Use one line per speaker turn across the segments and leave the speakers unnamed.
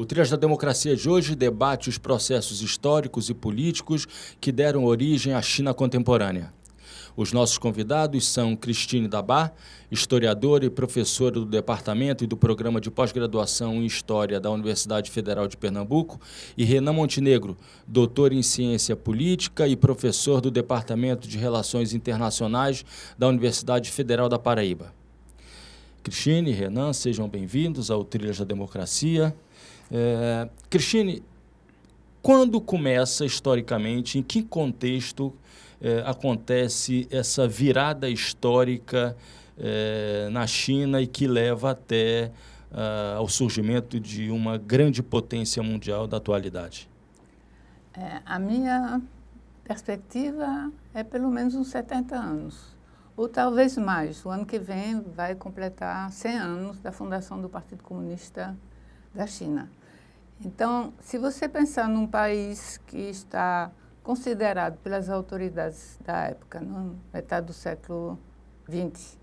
O Trilhas da Democracia de hoje debate os processos históricos e políticos que deram origem à China contemporânea. Os nossos convidados são Cristine Dabá, historiadora e professora do Departamento e do Programa de Pós-Graduação em História da Universidade Federal de Pernambuco, e Renan Montenegro, doutor em Ciência Política e professor do Departamento de Relações Internacionais da Universidade Federal da Paraíba. Cristine e Renan, sejam bem-vindos ao Trilhas da Democracia. Cristine, quando começa historicamente, em que contexto acontece essa virada histórica na China e que leva até ao surgimento de uma grande potência mundial da atualidade?
A minha perspectiva é pelo menos uns 70 anos, ou talvez mais. O ano que vem vai completar 100 anos da fundação do Partido Comunista da China. Então, se você pensar num país que está considerado pelas autoridades da época, na metade do século XX,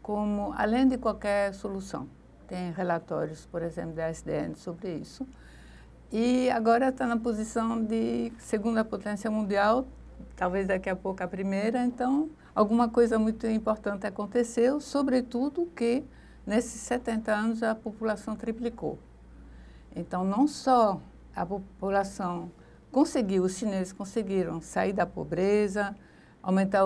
como além de qualquer solução. Tem relatórios, por exemplo, da SDN sobre isso. E agora está na posição de segunda potência mundial, talvez daqui a pouco a primeira. Então, alguma coisa muito importante aconteceu, sobretudo que nesses 70 anos a população triplicou. Então, não só a população conseguiu, os chineses conseguiram sair da pobreza, aumentar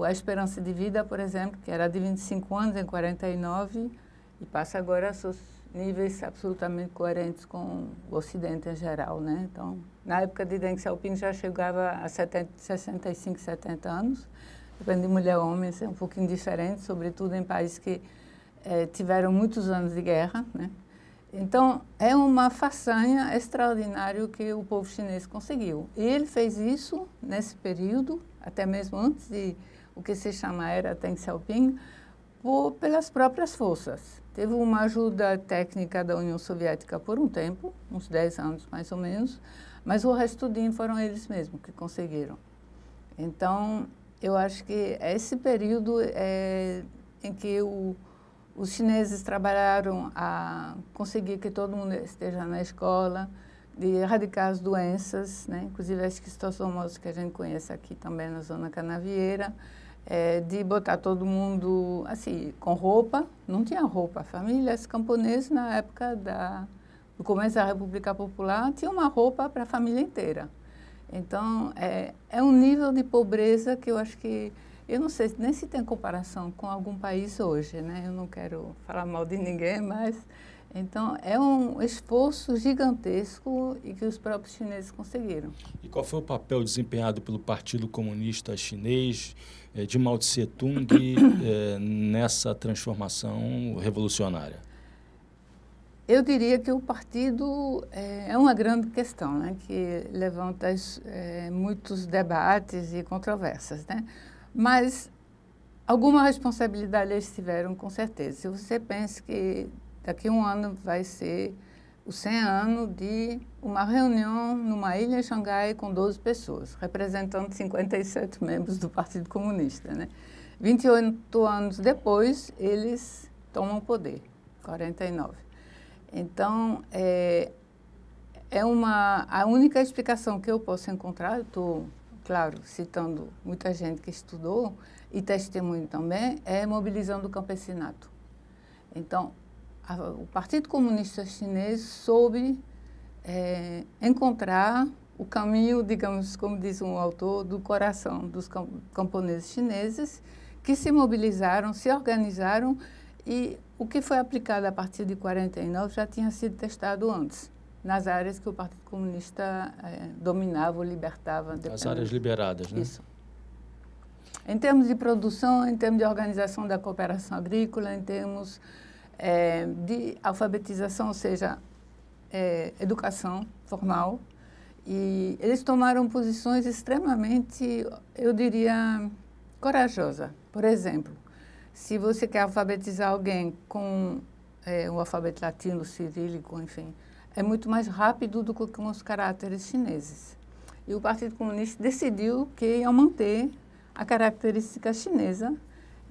a esperança de vida, por exemplo, que era de 25 anos em 49, e passa agora a seus níveis absolutamente coerentes com o Ocidente em geral, né? Então, na época de Deng Xiaoping já chegava a 65, 70 anos, depende de mulher ou homem, é um pouquinho diferente, sobretudo em países que tiveram muitos anos de guerra, né? Então, é uma façanha extraordinária que o povo chinês conseguiu. E ele fez isso nesse período, até mesmo antes de o que se chama Era Deng Xiaoping, pelas próprias forças. Teve uma ajuda técnica da União Soviética por um tempo, uns 10 anos mais ou menos, mas o resto tudinho foram eles mesmos que conseguiram. Então, eu acho que esse período em que os chineses trabalharam a conseguir que todo mundo esteja na escola, de erradicar as doenças, né? Inclusive a esquistossomose que a gente conhece aqui também na Zona Canavieira, de botar todo mundo assim, com roupa, não tinha roupa. Famílias camponesas na época do começo da República Popular tinha uma roupa para a família inteira. Então, é um nível de pobreza que eu acho que eu não sei nem se tem comparação com algum país hoje, né? Eu não quero falar mal de ninguém, mas... Então, é um esforço gigantesco e que os próprios chineses conseguiram.
E qual foi o papel desempenhado pelo Partido Comunista Chinês, de Mao Tse-tung, nessa transformação revolucionária?
Eu diria que o partido é uma grande questão, né? Que levanta muitos debates e controvérsias, né? Mas alguma responsabilidade eles tiveram, com certeza. Se você pensa que daqui a um ano vai ser os 100 anos de uma reunião numa ilha em Xangai com 12 pessoas, representando 57 membros do Partido Comunista, né? 28 anos depois, eles tomam o poder, 49. Então, a única explicação que eu posso encontrar, eu estou, claro, citando muita gente que estudou e testemunho também, é mobilizando o campesinato. Então, o Partido Comunista Chinês soube encontrar o caminho, digamos, como diz um autor, do coração dos camponeses chineses, que se mobilizaram, se organizaram, e o que foi aplicado a partir de 49 já tinha sido testado antes, nas áreas que o Partido Comunista dominava ou libertava.
As áreas liberadas, né?
Isso. Em termos de produção, em termos de organização da cooperação agrícola, em termos de alfabetização, ou seja, educação formal. E eles tomaram posições extremamente, eu diria, corajosas. Por exemplo, se você quer alfabetizar alguém com o alfabeto latino, cirílico, enfim, é muito mais rápido do que com os caracteres chineses. E o Partido Comunista decidiu que ia manter a característica chinesa.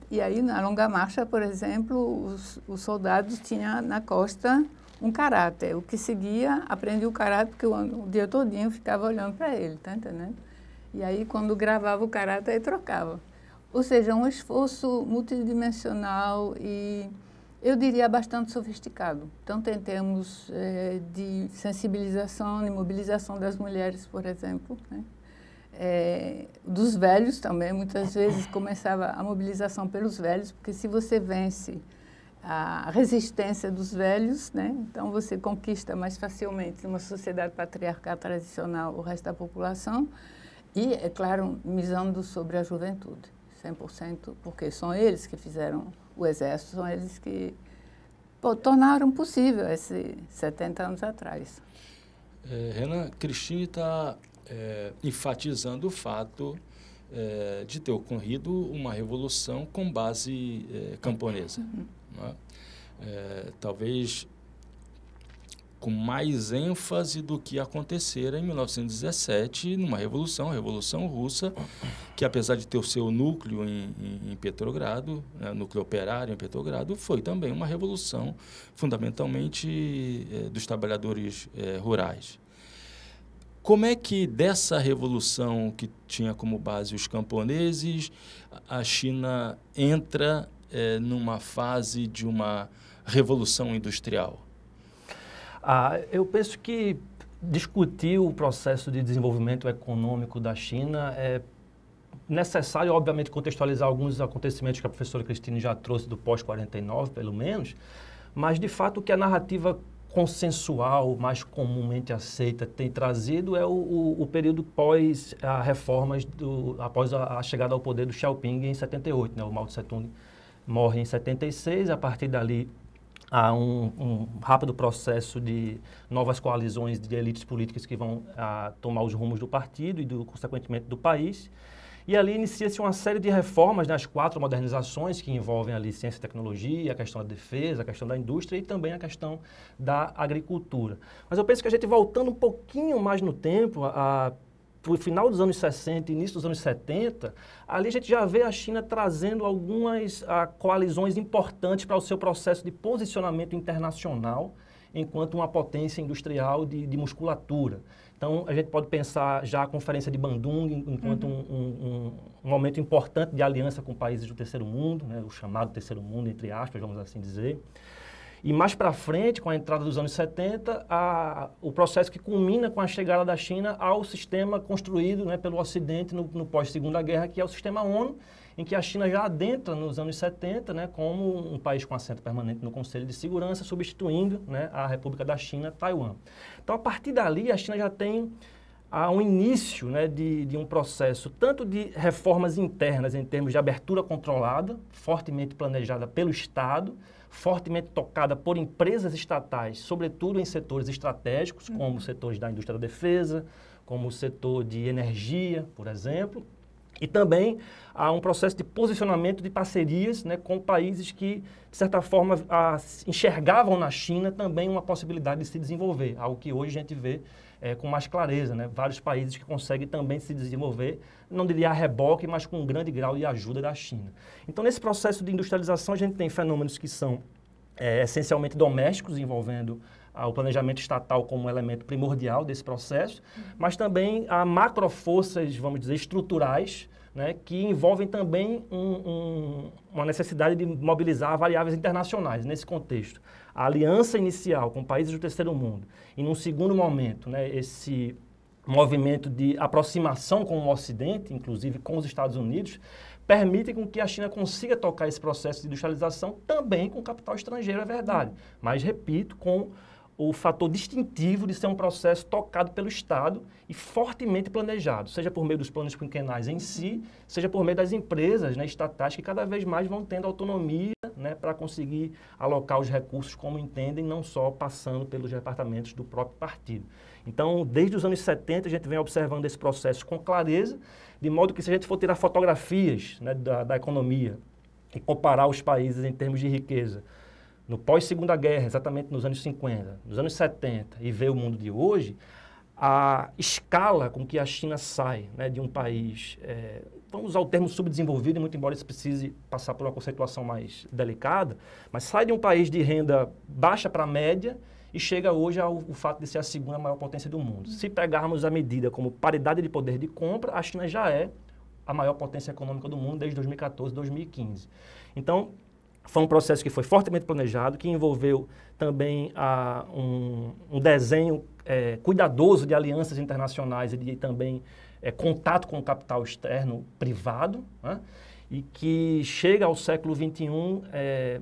E aí, na Longa Marcha, por exemplo, os soldados tinham na costa um caráter. O que seguia, aprendia o caráter, porque o dia todinho ficava olhando para ele, tá entendendo? E aí, quando gravava o caráter, aí trocava. Ou seja, um esforço multidimensional e, eu diria, bastante sofisticado. Tanto em termos de sensibilização e mobilização das mulheres, por exemplo, né? Dos velhos também. Muitas vezes começava a mobilização pelos velhos, porque se você vence a resistência dos velhos, né? Então você conquista mais facilmente numa sociedade patriarcal tradicional o resto da população. E, é claro, misando sobre a juventude, 100%, porque são eles que fizeram o exército, são eles que tornaram possível esses 70 anos atrás.
Renan, Cristine está enfatizando o fato de ter ocorrido uma revolução com base camponesa.
Uhum.
Né? Talvez com mais ênfase do que acontecera em 1917, numa revolução, a Revolução Russa, que apesar de ter o seu núcleo em Petrogrado, né, núcleo operário em Petrogrado, foi também uma revolução fundamentalmente dos trabalhadores rurais. Como é que dessa revolução que tinha como base os camponeses, a China entra numa fase de uma revolução industrial?
Eu penso que discutir o processo de desenvolvimento econômico da China é necessário, obviamente, contextualizar alguns acontecimentos que a professora Cristine já trouxe do pós-49, pelo menos, mas, de fato, o que a narrativa consensual, mais comumente aceita, tem trazido é o período pós reformas, após a chegada ao poder do Xiaoping em 78. Né? O Mao Tse-tung morre em 76, a partir dali há um rápido processo de novas coalizões de elites políticas que vão tomar os rumos do partido e, consequentemente, do país. E ali inicia-se uma série de reformas nas 4 modernizações que envolvem ali ciência e tecnologia, a questão da defesa, a questão da indústria e também a questão da agricultura. Mas eu penso que a gente voltando um pouquinho mais no tempo, para o final dos anos 60 e início dos anos 70, ali a gente já vê a China trazendo algumas coalizões importantes para o seu processo de posicionamento internacional enquanto uma potência industrial de musculatura. Então, a gente pode pensar já a Conferência de Bandung enquanto um momento importante de aliança com países do terceiro mundo, né, o chamado terceiro mundo, entre aspas, vamos assim dizer. E mais para frente, com a entrada dos anos 70, o processo que culmina com a chegada da China ao sistema construído, né, pelo Ocidente no pós-Segunda Guerra, que é o sistema ONU, em que a China já adentra nos anos 70, né, como um país com assento permanente no Conselho de Segurança, substituindo, né, a República da China, Taiwan. Então, a partir dali, a China já tem um início, né, de um processo tanto de reformas internas em termos de abertura controlada, fortemente planejada pelo Estado, fortemente tocada por empresas estatais, sobretudo em setores estratégicos, como os setores da indústria da defesa, como o setor de energia, por exemplo. E também há um processo de posicionamento de parcerias, né, com países que, de certa forma, enxergavam na China também uma possibilidade de se desenvolver, algo que hoje a gente vê com mais clareza, né? Vários países que conseguem também se desenvolver, não diria a reboque, mas com um grande grau de ajuda da China. Então, nesse processo de industrialização, a gente tem fenômenos que são essencialmente domésticos, envolvendo o planejamento estatal como um elemento primordial desse processo, mas também há macroforças, vamos dizer, estruturais, né, que envolvem também uma necessidade de mobilizar variáveis internacionais nesse contexto. A aliança inicial com países do terceiro mundo e, num segundo momento, né, esse movimento de aproximação com o Ocidente, inclusive com os Estados Unidos, permitem com que a China consiga tocar esse processo de industrialização também com capital estrangeiro, é verdade. Mas, repito, com o fator distintivo de ser um processo tocado pelo Estado e fortemente planejado, seja por meio dos planos quinquenais em si, seja por meio das empresas, né, estatais que cada vez mais vão tendo autonomia, né, para conseguir alocar os recursos como entendem, não só passando pelos departamentos do próprio partido. Então, desde os anos 70, a gente vem observando esse processo com clareza, de modo que se a gente for tirar fotografias, né, da economia e comparar os países em termos de riqueza, no pós-Segunda Guerra, exatamente nos anos 50, nos anos 70, e ver o mundo de hoje, a escala com que a China sai, né, de um país, vamos usar o termo subdesenvolvido, muito embora isso precise passar por uma conceituação mais delicada, mas sai de um país de renda baixa para média e chega hoje ao fato de ser a segunda maior potência do mundo. Se pegarmos a medida como paridade de poder de compra, a China já é a maior potência econômica do mundo desde 2014, 2015. Então, foi um processo que foi fortemente planejado, que envolveu também um desenho cuidadoso de alianças internacionais e de também contato com o capital externo privado, né? E que chega ao século XXI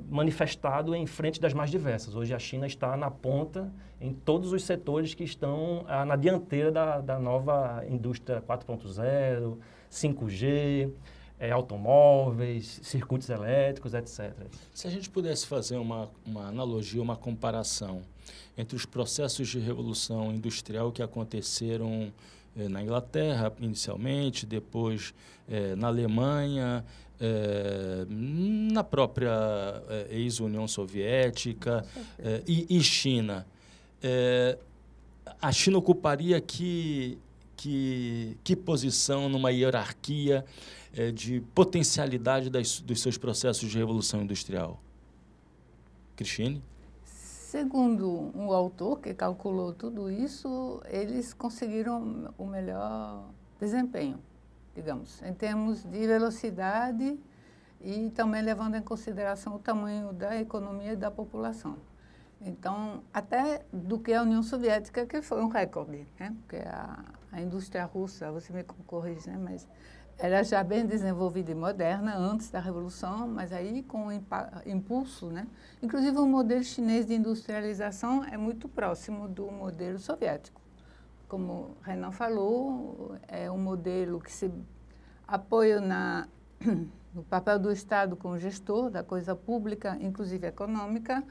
manifestado em frente das mais diversas. Hoje a China está na ponta em todos os setores que estão na dianteira da nova indústria 4.0, 5G, automóveis, circuitos elétricos, etc.
Se a gente pudesse fazer uma analogia, uma comparação entre os processos de revolução industrial que aconteceram na Inglaterra, inicialmente, depois na Alemanha, na própria ex-União Soviética e China. A China ocuparia que posição numa hierarquia de potencialidade dos seus processos de revolução industrial? Cristine?
Segundo um autor que calculou tudo isso, eles conseguiram o melhor desempenho, digamos, em termos de velocidade e também levando em consideração o tamanho da economia e da população. Então, até do que a União Soviética, que foi um recorde, né? Porque a indústria russa, você me corrige, né? Mas era já bem desenvolvida e moderna antes da Revolução, mas aí com o impulso, né? Inclusive o modelo chinês de industrialização é muito próximo do modelo soviético. Como o Renan falou, é um modelo que se apoia no papel do Estado como gestor da coisa pública, inclusive econômica,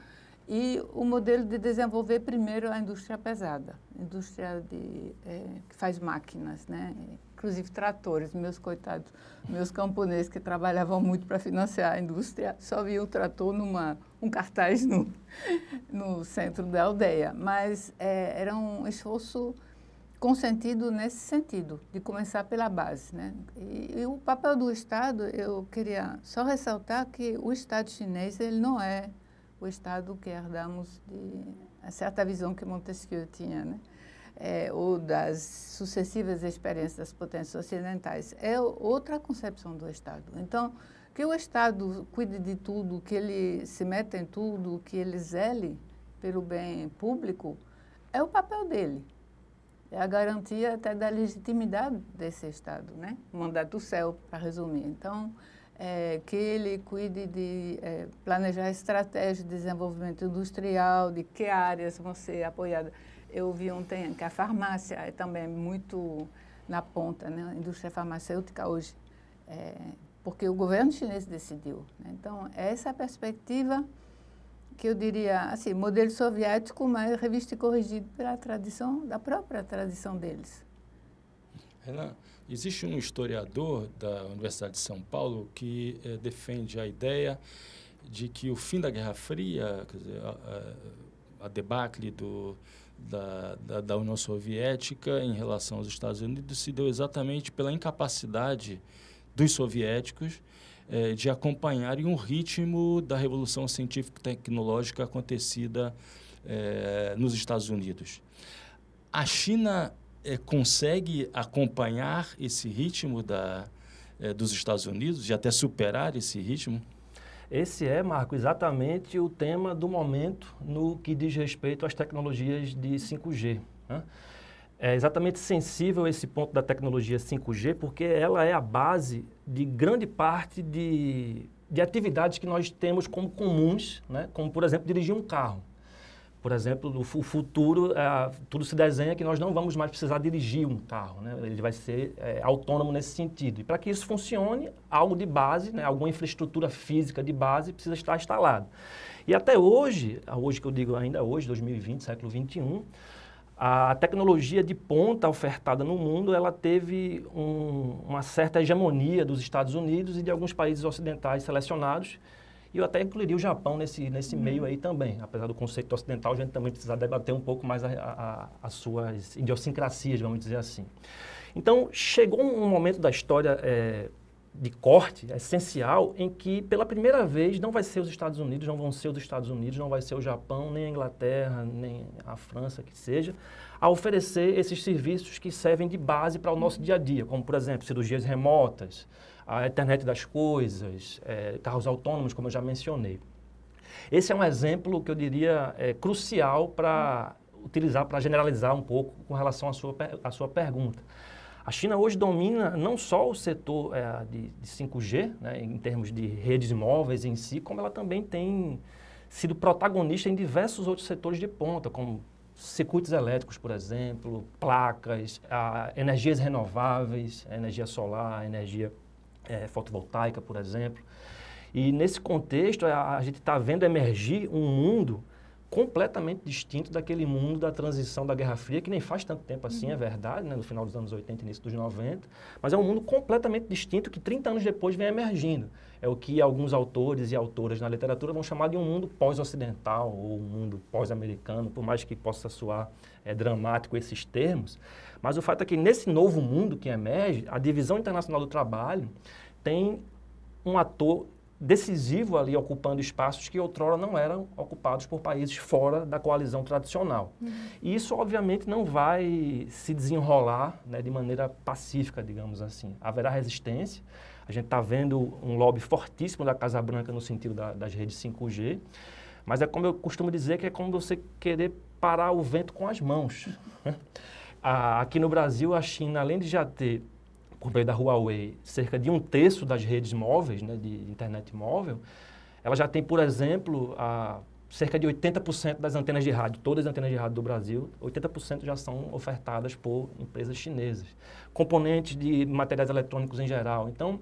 e o modelo de desenvolver primeiro a indústria pesada, indústria que faz máquinas, né? Inclusive tratores. Meus coitados, meus camponeses que trabalhavam muito para financiar a indústria, só viam o trator um cartaz no centro da aldeia. Mas era um esforço consentido nesse sentido, de começar pela base, né? E o papel do Estado, eu queria só ressaltar que o Estado chinês ele não é o Estado que herdamos de certa visão que Montesquieu tinha, né? Ou das sucessivas experiências das potências ocidentais. É outra concepção do Estado. Então, que o Estado cuide de tudo, que ele se meta em tudo, que ele zele pelo bem público, é o papel dele. É a garantia até da legitimidade desse Estado, né? O mandato do céu, para resumir. Então, que ele cuide de planejar estratégias de desenvolvimento industrial, de que áreas vão ser apoiadas. Eu vi ontem que a farmácia é também muito na ponta, né? A indústria farmacêutica hoje, porque o governo chinês decidiu, né? Então, essa é a perspectiva que eu diria, assim, modelo soviético, mas revisto e corrigido pela tradição, da própria tradição deles.
Renan, existe um historiador da Universidade de São Paulo que defende a ideia de que o fim da Guerra Fria, quer dizer, a debacle da União Soviética em relação aos Estados Unidos se deu exatamente pela incapacidade dos soviéticos de acompanharem o ritmo da revolução científica e tecnológica acontecida nos Estados Unidos. A China consegue acompanhar esse ritmo dos Estados Unidos e até superar esse ritmo?
Esse Marco, exatamente o tema do momento no que diz respeito às tecnologias de 5G. Né? É exatamente sensível esse ponto da tecnologia 5G, porque ela é a base de grande parte de atividades que nós temos como comuns, né? Como, por exemplo, dirigir um carro. Por exemplo, no futuro, tudo se desenha que nós não vamos mais precisar dirigir um carro, né? Ele vai ser autônomo nesse sentido. E para que isso funcione, algo de base, né? Alguma infraestrutura física de base precisa estar instalado. E até hoje que eu digo ainda hoje, 2020, século XXI, a tecnologia de ponta ofertada no mundo, ela teve uma certa hegemonia dos Estados Unidos e de alguns países ocidentais selecionados. E eu até incluiria o Japão nesse meio aí também. Apesar do conceito ocidental, a gente também precisa debater um pouco mais as suas idiosincrasias, vamos dizer assim. Então, chegou um momento da história de corte essencial em que, pela primeira vez, não vai ser os Estados Unidos, não vão ser os Estados Unidos, não vai ser o Japão, nem a Inglaterra, nem a França, que seja, a oferecer esses serviços que servem de base para o nosso dia a dia, como, por exemplo, cirurgias remotas, a internet das coisas, carros autônomos, como eu já mencionei. Esse é um exemplo que eu diria crucial para utilizar, para generalizar um pouco com relação à sua pergunta. A China hoje domina não só o setor de 5G, né, em termos de redes móveis em si, como ela também tem sido protagonista em diversos outros setores de ponta, como circuitos elétricos, por exemplo, placas, energias renováveis, energia solar, energia fotovoltaica, por exemplo. E nesse contexto, a gente está vendo emergir um mundo completamente distinto daquele mundo da transição da Guerra Fria, que nem faz tanto tempo assim, é verdade, né, no final dos anos 80 e início dos 90, mas é um mundo completamente distinto que 30 anos depois vem emergindo. É o que alguns autores e autoras na literatura vão chamar de um mundo pós-ocidental ou um mundo pós-americano, por mais que possa soar dramático esses termos. Mas o fato é que nesse novo mundo que emerge, a Divisão Internacional do Trabalho tem um ator decisivo ali, ocupando espaços que outrora não eram ocupados por países fora da coalizão tradicional. E isso, obviamente, não vai se desenrolar, né, de maneira pacífica, digamos assim. Haverá resistência. A gente está vendo um lobby fortíssimo da Casa Branca no sentido das redes 5G, mas é como eu costumo dizer, que é como você querer parar o vento com as mãos. Aqui no Brasil, a China, além de já ter, por meio da Huawei, cerca de 1/3 das redes móveis, né, de internet móvel, ela já tem, por exemplo, cerca de 80% das antenas de rádio, todas as antenas de rádio do Brasil, 80% já são ofertadas por empresas chinesas. Componentes de materiais eletrônicos em geral. Então,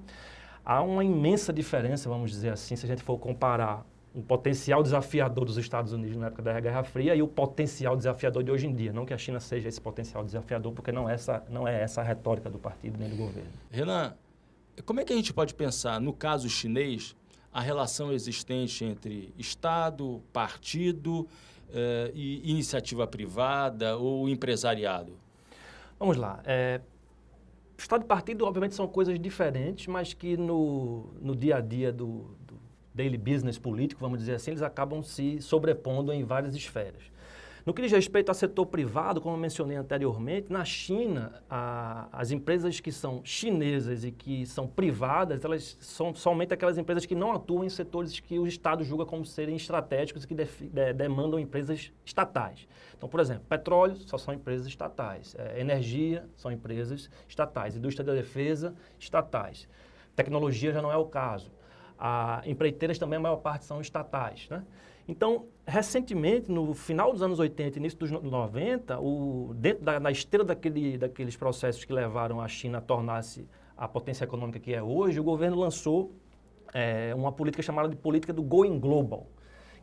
há uma imensa diferença, vamos dizer assim, se a gente for comparar um potencial desafiador dos Estados Unidos na época da Guerra Fria e o potencial desafiador de hoje em dia. Não que a China seja esse potencial desafiador, porque não é essa a retórica do partido nem do governo.
Renan, como é que a gente pode pensar, no caso chinês, a relação existente entre Estado, partido e iniciativa privada ou empresariado?
Vamos lá. Estado e partido, obviamente, são coisas diferentes, mas que no dia a dia do daily business político, vamos dizer assim, eles acabam se sobrepondo em várias esferas. No que diz respeito ao setor privado, como eu mencionei anteriormente, na China, as empresas que são chinesas e que são privadas, elas são somente aquelas empresas que não atuam em setores que o Estado julga como serem estratégicos e que demandam empresas estatais. Então, por exemplo, petróleo só são empresas estatais, energia são empresas estatais, indústria da defesa, estatais. Tecnologia já não é o caso. Empreiteiras também, a maior parte são estatais, né? Então, recentemente, no final dos anos 80 e início dos 90, dentro da esteira daqueles processos que levaram a China a tornar-se a potência econômica que é hoje, o governo lançou uma política chamada de política do Going Global,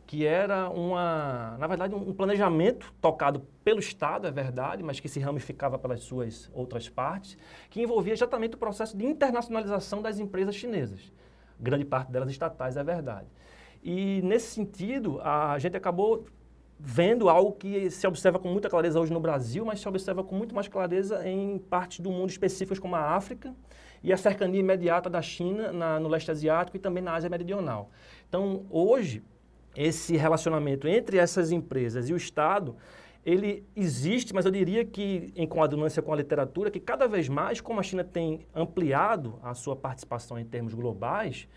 que era, na verdade, um planejamento tocado pelo Estado, é verdade, mas que se ramificava pelas suas outras partes, que envolvia exatamente o processo de internacionalização das empresas chinesas. Grande parte delas estatais, é verdade. E, nesse sentido, a gente acabou vendo algo que se observa com muita clareza hoje no Brasil, mas se observa com muito mais clareza em partes do mundo específicas como a África e a cercania imediata da China no leste asiático e também na Ásia Meridional. Então, hoje, esse relacionamento entre essas empresas e o Estado, ele existe, mas eu diria que, em coadunância com a literatura, que cada vez mais, como a China tem ampliado a sua participação em termos globais,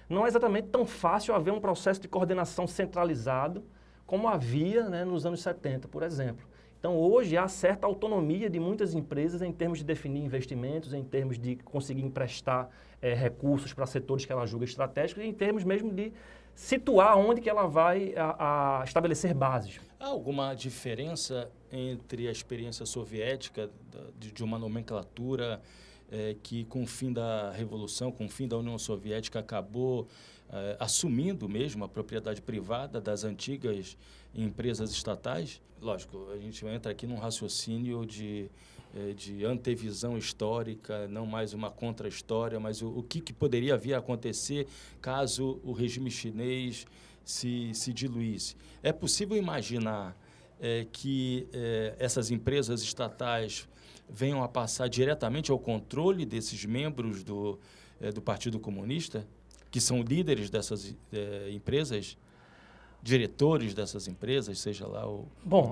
não é exatamente tão fácil haver um processo de coordenação centralizado como havia, né, nos anos 70, por exemplo. Então, hoje, há certa autonomia de muitas empresas em termos de definir investimentos, em termos de conseguir emprestar recursos para setores que ela julga estratégicos, e em termos mesmo de situar onde que ela vai estabelecer bases.
Há alguma diferença entre a experiência soviética de uma nomenclatura que, com o fim da Revolução, com o fim da União Soviética, acabou assumindo mesmo a propriedade privada das antigas empresas estatais? Lógico, a gente entra aqui num raciocínio de antevisão histórica, não mais uma contra-história, mas o que poderia vir a acontecer caso o regime chinês se diluísse. É possível imaginar que essas empresas estatais venham a passar diretamente ao controle desses membros do Partido Comunista, que são líderes dessas empresas, diretores dessas empresas, seja lá o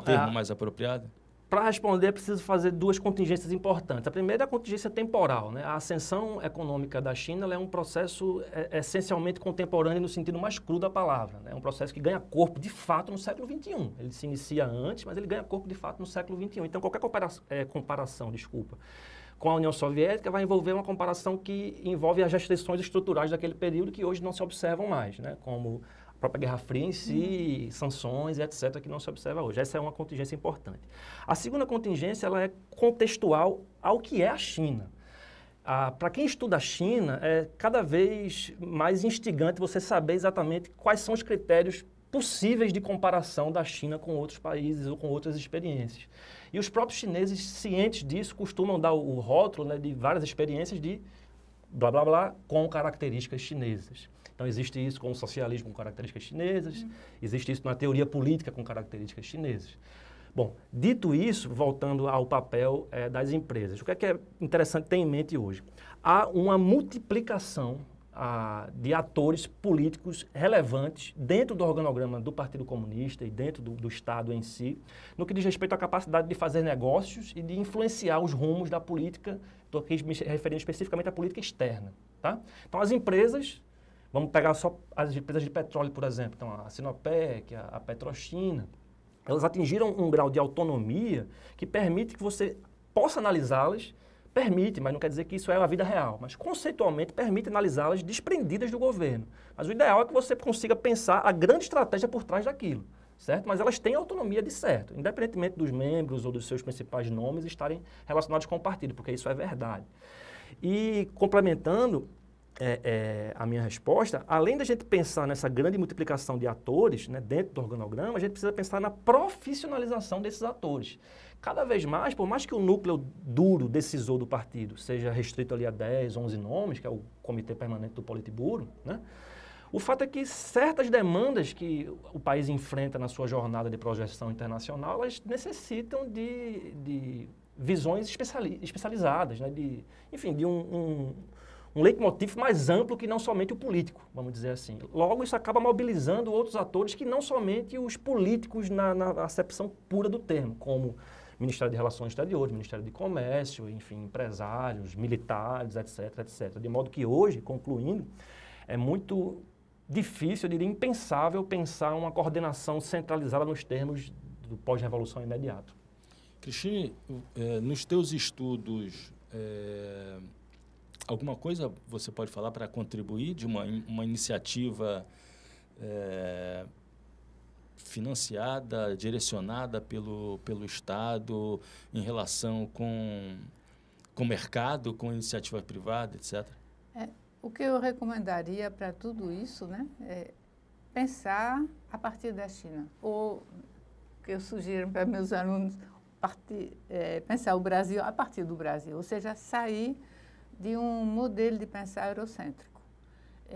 termo mais apropriado?
Para responder, é preciso fazer duas contingências importantes. A primeira é a contingência temporal, né? A ascensão econômica da China é um processo essencialmente contemporâneo no sentido mais cru da palavra, né? É um processo que ganha corpo, de fato, no século XXI. Ele se inicia antes, mas ele ganha corpo, de fato, no século XXI. Então, qualquer comparação, com a União Soviética vai envolver uma comparação que envolve as restrições estruturais daquele período que hoje não se observam mais, né? Como a própria Guerra Fria em si, sanções, etc., que não se observa hoje. Essa é uma contingência importante. A segunda contingência ela é contextual ao que é a China. Para quem estuda a China, é cada vez mais instigante você saber exatamente quais são os critérios possíveis de comparação da China com outros países ou com outras experiências. E os próprios chineses, cientes disso, costumam dar o rótulo, né, de várias experiências de blá, blá, blá, com características chinesas. Então, existe isso com o socialismo com características chinesas, existe isso na teoria política com características chinesas. Bom, dito isso, voltando ao papel das empresas, o que é interessante ter em mente hoje? Há uma multiplicação de atores políticos relevantes dentro do organograma do Partido Comunista e dentro do Estado em si, no que diz respeito à capacidade de fazer negócios e de influenciar os rumos da política, estou aqui me referindo especificamente à política externa. Tá? Então, as empresas, vamos pegar só as empresas de petróleo, por exemplo, então, a Sinopec, a Petrochina, elas atingiram um grau de autonomia que permite que você possa analisá-las. Permite, mas não quer dizer que isso é a vida real, mas conceitualmente permite analisá-las desprendidas do governo. Mas o ideal é que você consiga pensar a grande estratégia por trás daquilo, certo? Mas elas têm autonomia de certo, independentemente dos membros ou dos seus principais nomes estarem relacionados com o partido, porque isso é verdade. E complementando a minha resposta, além da gente pensar nessa grande multiplicação de atores, né, dentro do organograma, a gente precisa pensar na profissionalização desses atores. Cada vez mais, por mais que o núcleo duro decisor do partido seja restrito ali a 10, 11 nomes, que é o Comitê Permanente do Politburo, né, o fato é que certas demandas que o país enfrenta na sua jornada de projeção internacional, elas necessitam de visões especializadas, né, enfim, de um leitmotiv mais amplo que não somente o político, vamos dizer assim. Logo, isso acaba mobilizando outros atores que não somente os políticos na acepção pura do termo, como Ministério de Relações Exteriores, Ministério de Comércio, enfim, empresários, militares, etc., etc. De modo que hoje, concluindo, é muito difícil, eu diria impensável, pensar uma coordenação centralizada nos termos do pós-revolução imediato.
Cristine, nos teus estudos, alguma coisa você pode falar para contribuir de uma iniciativa financiada, direcionada pelo Estado em relação com o mercado, com iniciativa privada, etc.?
O que eu recomendaria para tudo isso, né, é pensar a partir da China. Ou o que eu sugiro para meus alunos, pensar o Brasil a partir do Brasil, ou seja, sair de um modelo de pensar eurocêntrico,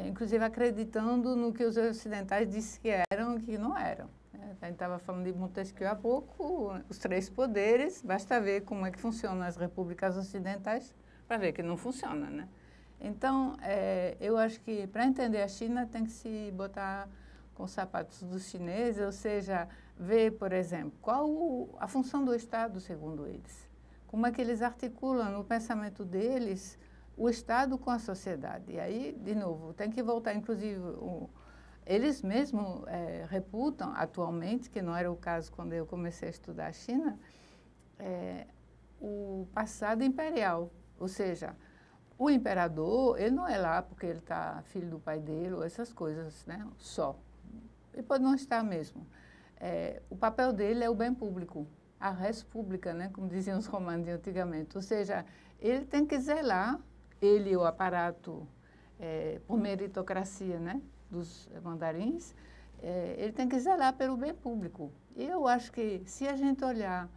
inclusive acreditando no que os ocidentais disseram que eram e que não eram. A gente estava falando de Montesquieu há pouco, os três poderes, basta ver como é que funcionam as repúblicas ocidentais para ver que não funciona, né? Então, eu acho que para entender a China tem que se botar com os sapatos dos chineses, ou seja, ver, por exemplo, qual a função do Estado, segundo eles. Como é que eles articulam no pensamento deles o Estado com a sociedade. E aí, de novo, tem que voltar, inclusive, eles mesmos reputam atualmente, que não era o caso quando eu comecei a estudar a China, o passado imperial, ou seja, o imperador, ele não é lá porque ele está filho do pai dele ou essas coisas, né, só. Ele pode não estar mesmo. O papel dele é o bem público, a res pública, né, como diziam os romanos antigamente. Ou seja, ele tem que zelar, ele e o aparato, por meritocracia, né, dos mandarins, ele tem que zelar pelo bem público. E eu acho que se a gente olhar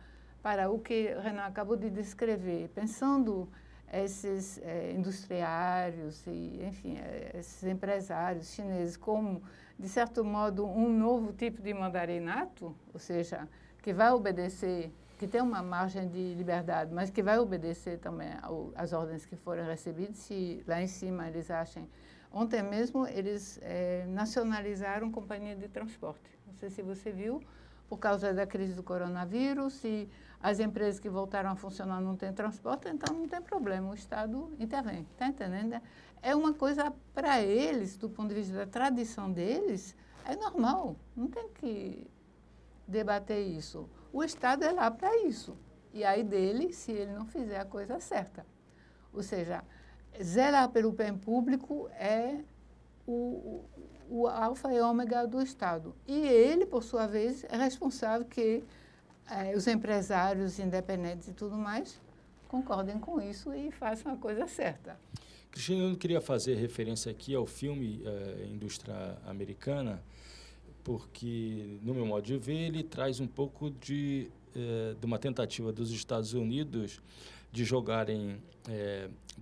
para o que Renan acabou de descrever, pensando esses industriários e, enfim, esses empresários chineses como, de certo modo, um novo tipo de mandarinato, ou seja, que vai obedecer, que tem uma margem de liberdade, mas que vai obedecer também às ordens que forem recebidas, se lá em cima eles achem. Ontem mesmo eles nacionalizaram companhia de transporte. Não sei se você viu, por causa da crise do coronavírus, se as empresas que voltaram a funcionar não têm transporte, então não tem problema, o Estado intervém, está entendendo? É uma coisa para eles, do ponto de vista da tradição deles, é normal, não tem que debater isso. O Estado é lá para isso, e aí dele, se ele não fizer a coisa certa. Ou seja, zelar pelo bem público é o alfa e ômega do Estado. E ele, por sua vez, é responsável que os empresários independentes e tudo mais concordem com isso e façam a coisa certa.
Cristina, eu queria fazer referência aqui ao filme Indústria Americana, porque, no meu modo de ver, ele traz um pouco de uma tentativa dos Estados Unidos de jogarem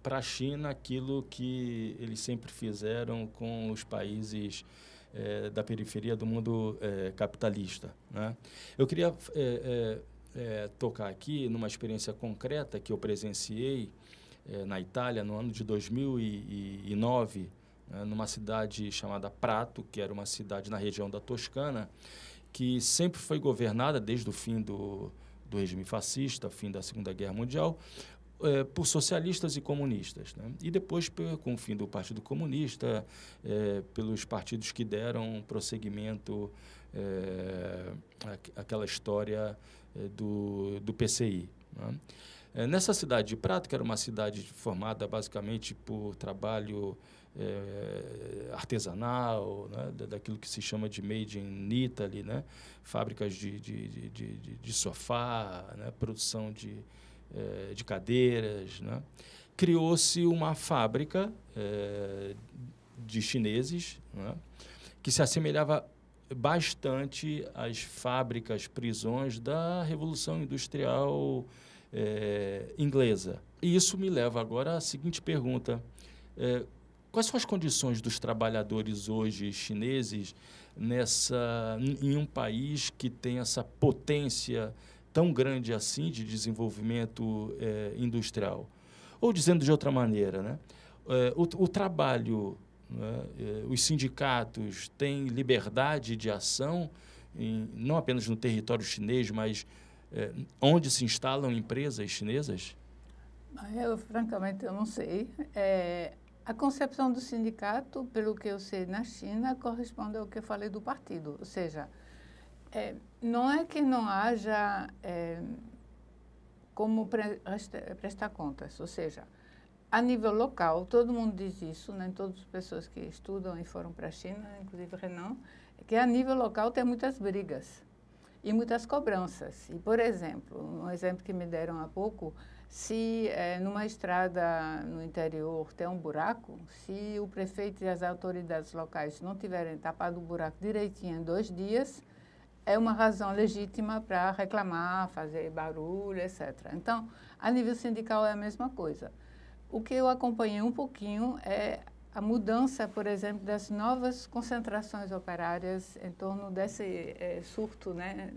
para a China aquilo que eles sempre fizeram com os países da periferia do mundo capitalista, né? Eu queria tocar aqui numa experiência concreta que eu presenciei na Itália no ano de 2009, numa cidade chamada Prato, que era uma cidade na região da Toscana, que sempre foi governada desde o fim do regime fascista, fim da Segunda Guerra Mundial, por socialistas e comunistas, né? E depois, com o fim do Partido Comunista, pelos partidos que deram prosseguimento àquela história do PCI, né? Nessa cidade de Prato, que era uma cidade formada basicamente por trabalho artesanal, né, daquilo que se chama de Made in Italy, né, fábricas de sofá, né, produção de cadeiras, né, criou-se uma fábrica de chineses, né, que se assemelhava bastante às fábricas prisões da Revolução Industrial inglesa. E isso me leva agora à seguinte pergunta: quais são as condições dos trabalhadores hoje chineses em um país que tem essa potência tão grande assim de desenvolvimento industrial? Ou, dizendo de outra maneira, né, o trabalho, né, os sindicatos têm liberdade de ação, não apenas no território chinês, mas onde se instalam empresas chinesas?
Francamente, eu não sei. A concepção do sindicato, pelo que eu sei na China, corresponde ao que eu falei do partido. Ou seja, não é que não haja como prestar contas. Ou seja, a nível local, todo mundo diz isso, né? Todas as pessoas que estudam e foram para a China, inclusive Renan, que a nível local tem muitas brigas e muitas cobranças. E, por exemplo, um exemplo que me deram há pouco, se numa estrada no interior tem um buraco, se o prefeito e as autoridades locais não tiverem tapado o buraco direitinho em 2 dias, é uma razão legítima para reclamar, fazer barulho, etc. Então, a nível sindical é a mesma coisa. O que eu acompanhei um pouquinho é a mudança, por exemplo, das novas concentrações operárias em torno desse surto, né,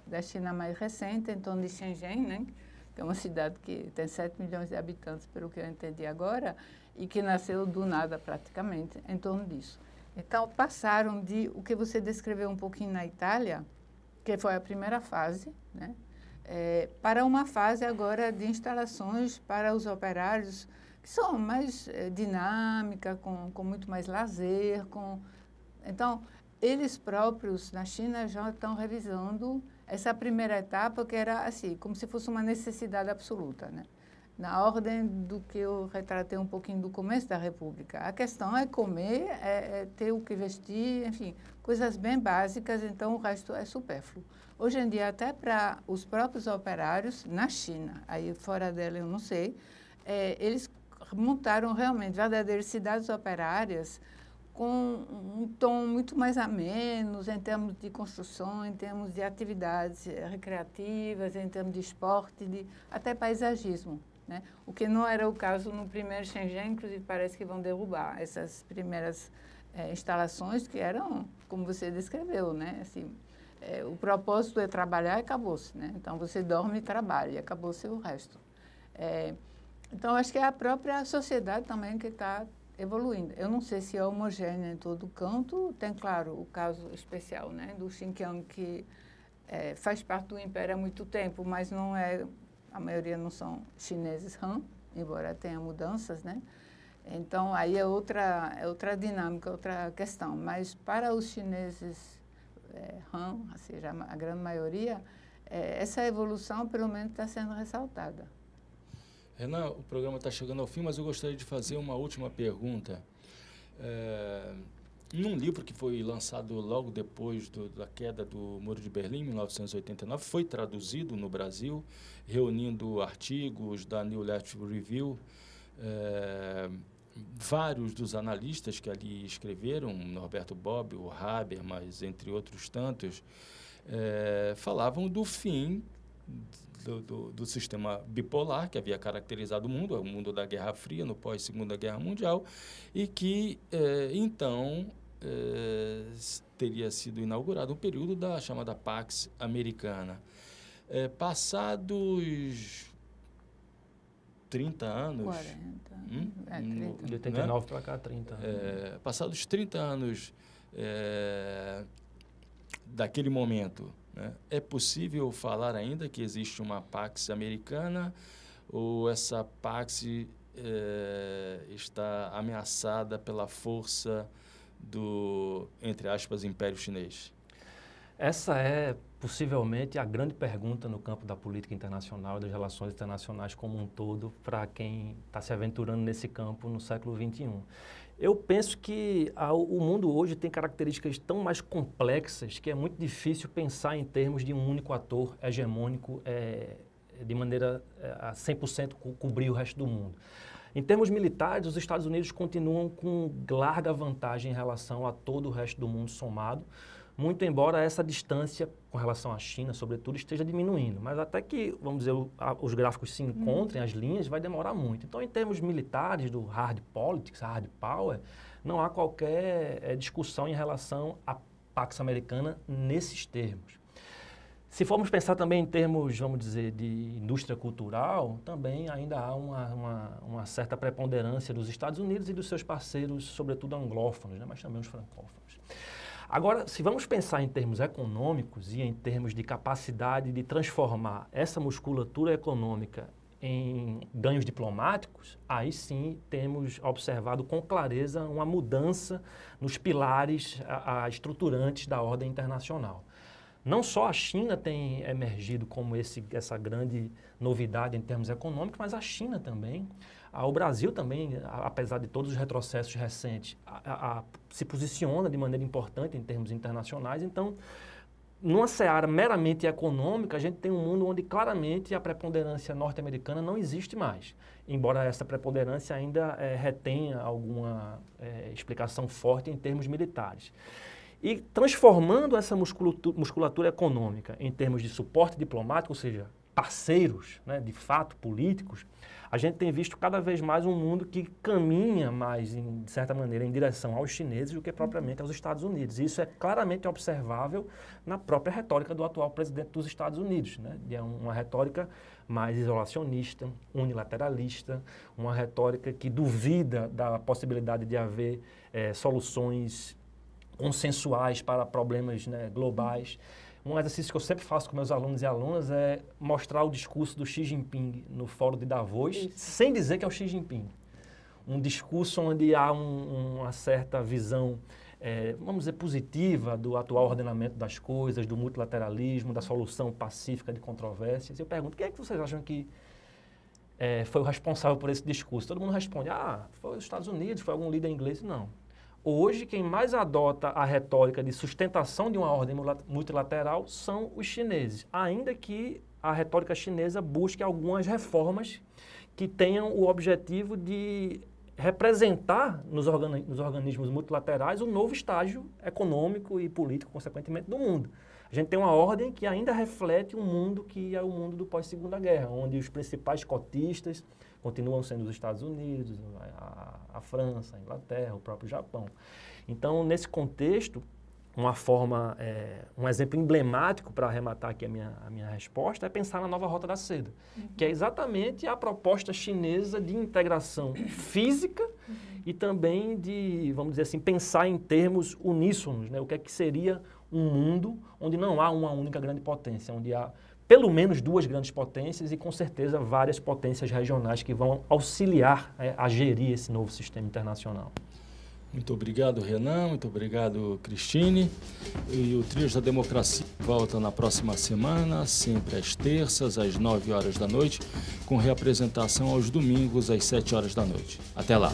da China mais recente, em torno de Shenzhen, né, que é uma cidade que tem 7 milhões de habitantes, pelo que eu entendi agora, e que nasceu do nada praticamente, em torno disso. Então, passaram de o que você descreveu um pouquinho na Itália, que foi a primeira fase, né, para uma fase agora de instalações para os operários, que são mais dinâmica, com muito mais lazer. Então, eles próprios, na China, já estão revisando essa primeira etapa, que era assim, como se fosse uma necessidade absoluta, né? Na ordem do que eu retratei um pouquinho do começo da República. A questão é comer, ter o que vestir, enfim, coisas bem básicas, então o resto é supérfluo. Hoje em dia, até para os próprios operários, na China, aí fora dela eu não sei, eles montaram realmente verdadeiras cidades operárias com um tom muito mais ameno em termos de construção, em termos de atividades recreativas, em termos de esporte, até paisagismo, né? O que não era o caso no primeiro Shenzhen, inclusive parece que vão derrubar essas primeiras instalações que eram, como você descreveu, né? Assim, o propósito é trabalhar e acabou-se, né? Então, você dorme e trabalha e acabou-se o resto. Então, acho que é a própria sociedade também que está evoluindo. Eu não sei se é homogênea em todo canto. Tem, claro, o caso especial, né, do Xinjiang, que faz parte do Império há muito tempo, mas não é, a maioria não são chineses Han, embora tenha mudanças, né? Então, aí é outra dinâmica, outra questão. Mas para os chineses Han, ou seja, a grande maioria, essa evolução, pelo menos, está sendo ressaltada.
Renan, o programa está chegando ao fim, mas eu gostaria de fazer uma última pergunta. Em um livro que foi lançado logo depois da queda do Muro de Berlim, em 1989, foi traduzido no Brasil, reunindo artigos da New Left Review. Vários dos analistas que ali escreveram, Norberto Bobbio, o Habermas, entre outros tantos, falavam do fim do sistema bipolar que havia caracterizado o mundo da Guerra Fria, no pós-Segunda Guerra Mundial, e que, então, teria sido inaugurado um período da chamada Pax Americana. Passados 30 anos...
40. 30.
De 89 para cá, 30.
Passados 30 anos daquele momento, né, é possível falar ainda que existe uma Pax Americana ou essa Pax está ameaçada pela força do, entre aspas, Império Chinês?
Essa é possivelmente a grande pergunta no campo da política internacional e das relações internacionais como um todo para quem está se aventurando nesse campo no século XXI. Eu penso que o mundo hoje tem características tão mais complexas que é muito difícil pensar em termos de um único ator hegemônico de maneira a 100% cobrir o resto do mundo. Em termos militares, os Estados Unidos continuam com larga vantagem em relação a todo o resto do mundo somado, muito embora essa distância com relação à China, sobretudo, esteja diminuindo. Mas até que, vamos dizer, os gráficos se encontrem, as linhas, vai demorar muito. Então, em termos militares, do hard politics, hard power, não há qualquer discussão em relação à Pax Americana nesses termos. Se formos pensar também em termos, vamos dizer, de indústria cultural, também ainda há uma certa preponderância dos Estados Unidos e dos seus parceiros, sobretudo anglófonos, né, mas também os francófonos. Agora, se vamos pensar em termos econômicos e em termos de capacidade de transformar essa musculatura econômica em ganhos diplomáticos, aí sim temos observado com clareza uma mudança nos pilares estruturantes da ordem internacional. Não só a China tem emergido como essa grande novidade em termos econômicos, mas a China também. O Brasil também, apesar de todos os retrocessos recentes, se posiciona de maneira importante em termos internacionais. Então, numa seara meramente econômica, a gente tem um mundo onde claramente a preponderância norte-americana não existe mais, embora essa preponderância ainda retenha alguma explicação forte em termos militares. E transformando essa musculatura econômica em termos de suporte diplomático, ou seja, parceiros, né, de fato políticos, a gente tem visto cada vez mais um mundo que caminha mais, de certa maneira, em direção aos chineses do que propriamente aos Estados Unidos. E isso é claramente observável na própria retórica do atual presidente dos Estados Unidos, né? É uma retórica mais isolacionista, unilateralista, uma retórica que duvida da possibilidade de haver soluções consensuais para problemas, né, globais. Um exercício que eu sempre faço com meus alunos e alunas é mostrar o discurso do Xi Jinping no Fórum de Davos, sem dizer que é o Xi Jinping. Um discurso onde há uma certa visão, vamos dizer, positiva do atual ordenamento das coisas, do multilateralismo, da solução pacífica de controvérsias. Eu pergunto, quem é que vocês acham que foi o responsável por esse discurso? Todo mundo responde, foi os Estados Unidos, foi algum líder inglês. Não. Hoje, quem mais adota a retórica de sustentação de uma ordem multilateral são os chineses, ainda que a retórica chinesa busque algumas reformas que tenham o objetivo de representar nos organismos multilaterais um novo estágio econômico e político, consequentemente, do mundo. A gente tem uma ordem que ainda reflete um mundo que é o mundo do pós-Segunda Guerra, onde os principais cotistas continuam sendo os Estados Unidos, a França, a Inglaterra, o próprio Japão. Então, nesse contexto, uma forma, um exemplo emblemático para arrematar aqui a minha resposta é pensar na nova Rota da Seda, que é exatamente a proposta chinesa de integração física e também de, vamos dizer assim, pensar em termos uníssonos, né? O que é que seria um mundo onde não há uma única grande potência, onde há pelo menos duas grandes potências e, com certeza, várias potências regionais que vão auxiliar a gerir esse novo sistema internacional.
Muito obrigado, Renan. Muito obrigado, Cristine. E o Trios da Democracia volta na próxima semana, sempre às terças, às 9 horas da noite, com reapresentação aos domingos, às 7 horas da noite. Até lá.